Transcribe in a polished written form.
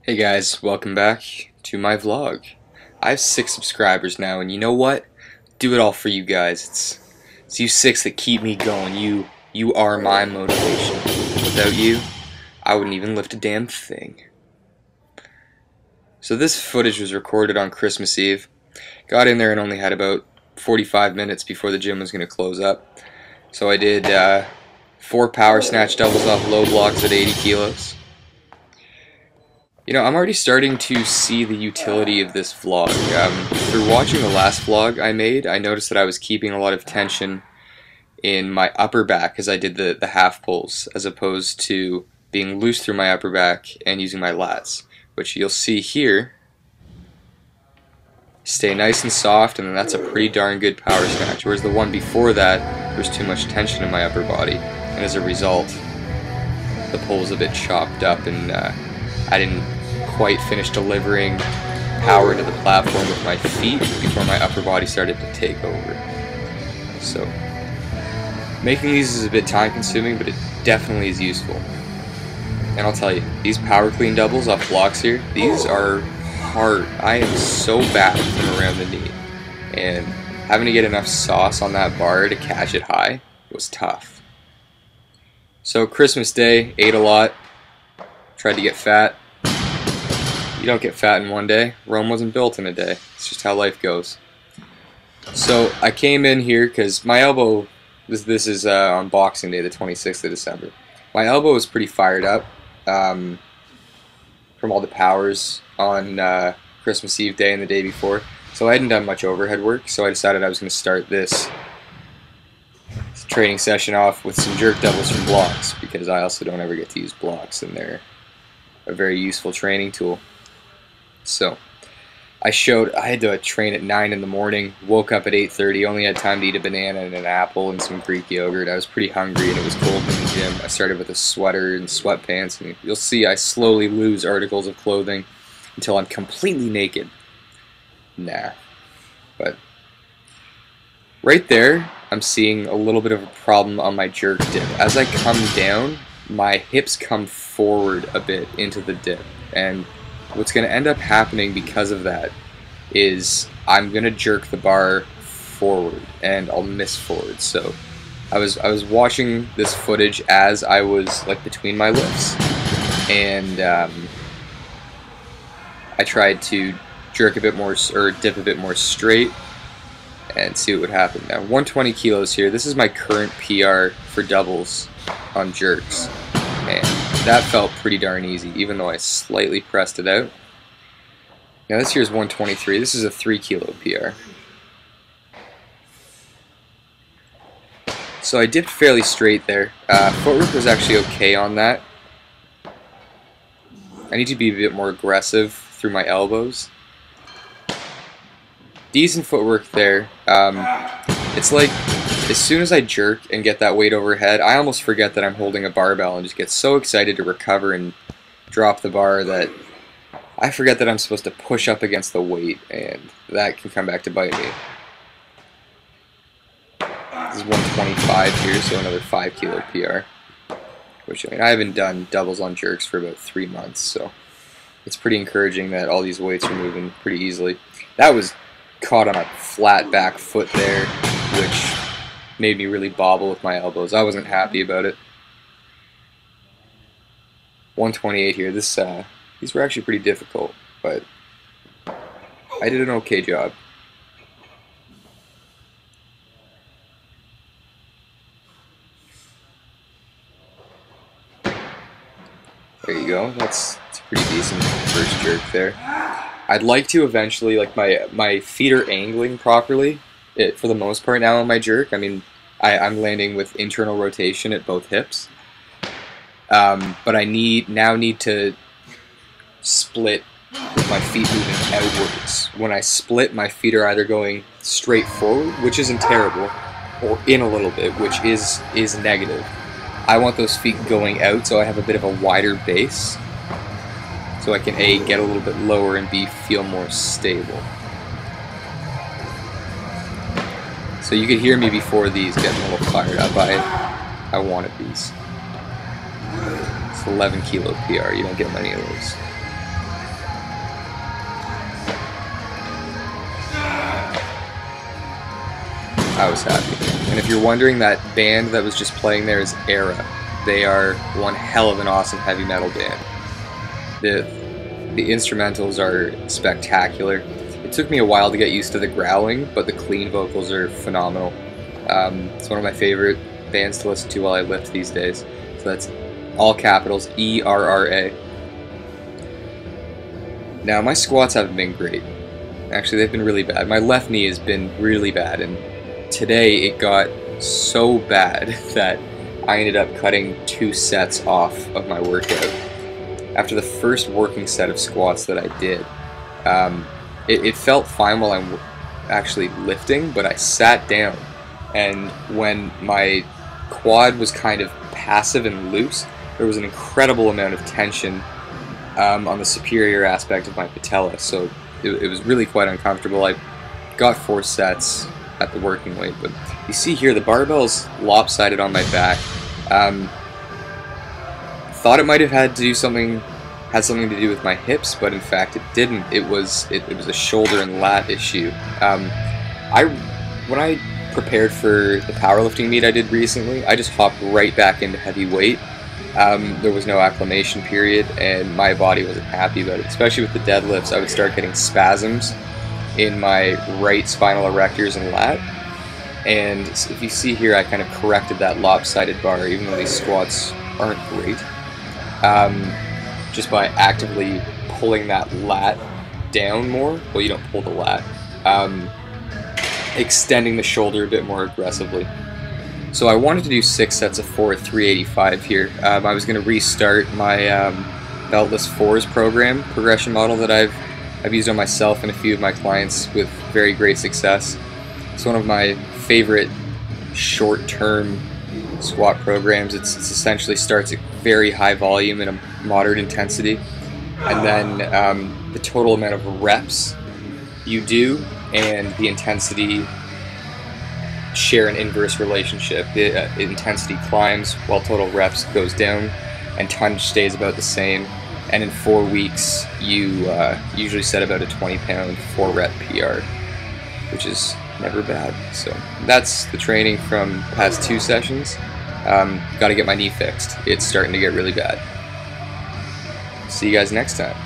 Hey guys, welcome back to my vlog. I have 6 subscribers now, and you know what? Do it all for you guys. It's you 6 that keep me going. You are my motivation. Without you, I wouldn't even lift a damn thing. So this footage was recorded on Christmas Eve. Got in there and only had about 45 minutes before the gym was going to close up. So I did 4 power snatch doubles off low blocks at 80 kilos. You know, I'm already starting to see the utility of this vlog. Through watching the last vlog I made, I noticed that I was keeping a lot of tension in my upper back as I did the half pulls, as opposed to being loose through my upper back and using my lats, which you'll see here. Stay nice and soft, and then that's a pretty darn good power snatch, whereas the one before that, there was too much tension in my upper body, and as a result, the pull was a bit chopped up, and I didn't quite finish delivering power to the platform with my feet before my upper body started to take over. So making these is a bit time consuming, but it definitely is useful. And I'll tell you, these power clean doubles off blocks here, these are hard. I am so bad from around the knee, and having to get enough sauce on that bar to catch it high was tough. So Christmas Day, ate a lot, tried to get fat. You don't get fat in one day. Rome wasn't built in a day. It's just how life goes. So I came in here because my elbow, this is on Boxing Day, the 26th of December. My elbow was pretty fired up from all the powers on Christmas Eve day and the day before. So I hadn't done much overhead work, so I decided I was going to start this training session off with some jerk doubles from blocks, because I also don't ever get to use blocks, and they're a very useful training tool. So I had to train at 9 in the morning, woke up at 8:30, only had time to eat a banana and an apple and some Greek yogurt. I was pretty hungry and it was cold in the gym. I started with a sweater and sweatpants, and you'll see I slowly lose articles of clothing until I'm completely naked. Nah. But right there, I'm seeing a little bit of a problem on my jerk dip. As I come down, my hips come forward a bit into the dip, and what's going to end up happening because of that is I'm going to jerk the bar forward and I'll miss forward. So I was watching this footage as I was like between my lifts, and I tried to jerk a bit more or dip a bit more straight and see what would happen. Now 120 kilos here. This is my current PR for doubles on jerks, and that felt pretty darn easy, even though I slightly pressed it out. Now this here's 123. This is a 3 kilo PR. So I dipped fairly straight there. Footwork was actually okay on that. I need to be a bit more aggressive through my elbows. Decent footwork there. It's like, as soon as I jerk and get that weight overhead, I almost forget that I'm holding a barbell and just get so excited to recover and drop the bar that I forget that I'm supposed to push up against the weight, and that can come back to bite me. This is 125 here, so another 5 kilo PR. Which, I mean, I haven't done doubles on jerks for about 3 months, so it's pretty encouraging that all these weights are moving pretty easily. That was caught on a flat back foot there, which made me really bobble with my elbows. I wasn't happy about it. 128 here. These were actually pretty difficult, but I did an okay job. There you go. That's a pretty decent first jerk there. I'd like to eventually, like, my feet are angling properly for the most part now on my jerk. I mean, I'm landing with internal rotation at both hips, but I now need to split with my feet moving outwards. When I split, my feet are either going straight forward, which isn't terrible, or in a little bit, which is negative. I want those feet going out so I have a bit of a wider base, so I can A, get a little bit lower, and B, feel more stable. So you could hear me before these getting a little fired up. I wanted these. It's 11 kilo PR, you don't get many of those. I was happy. And if you're wondering, that band that was just playing there is Era. They are one hell of an awesome heavy metal band. The instrumentals are spectacular. It took me a while to get used to the growling, but the clean vocals are phenomenal. It's one of my favorite bands to listen to while I lift these days. So that's all capitals, ERRA. Now, my squats haven't been great. Actually, they've been really bad. My left knee has been really bad, and today it got so bad that I ended up cutting 2 sets off of my workout. After the first working set of squats that I did, it felt fine while I'm actually lifting, but I sat down, and when my quad was kind of passive and loose, there was an incredible amount of tension on the superior aspect of my patella, so it was really quite uncomfortable. I got 4 sets at the working weight, but you see here the barbell's lopsided on my back. Thought it might have had something to do with my hips, but in fact it didn't. It was a shoulder and lat issue. When I prepared for the powerlifting meet I did recently, I just hopped right back into heavy weight. There was no acclimation period, and my body wasn't happy about it. Especially with the deadlifts, I would start getting spasms in my right spinal erectors and lat. And if you see here, I kind of corrected that lopsided bar, even though these squats aren't great, just by actively pulling that lat down more. Well, you don't pull the lat. Extending the shoulder a bit more aggressively. So I wanted to do 6 sets of 4 at 385 here. I was going to restart my beltless 4s program progression model that I've used on myself and a few of my clients with very great success. It's one of my favorite short-term squat programs. It essentially starts at very high volume and a moderate intensity, and then the total amount of reps you do and the intensity share an inverse relationship. The intensity climbs while total reps goes down, and tonnage stays about the same. And in 4 weeks, you usually set about a 20-pound 4-rep PR, which is never bad. So that's the training from past 2 sessions. Got to get my knee fixed. It's starting to get really bad. See you guys next time.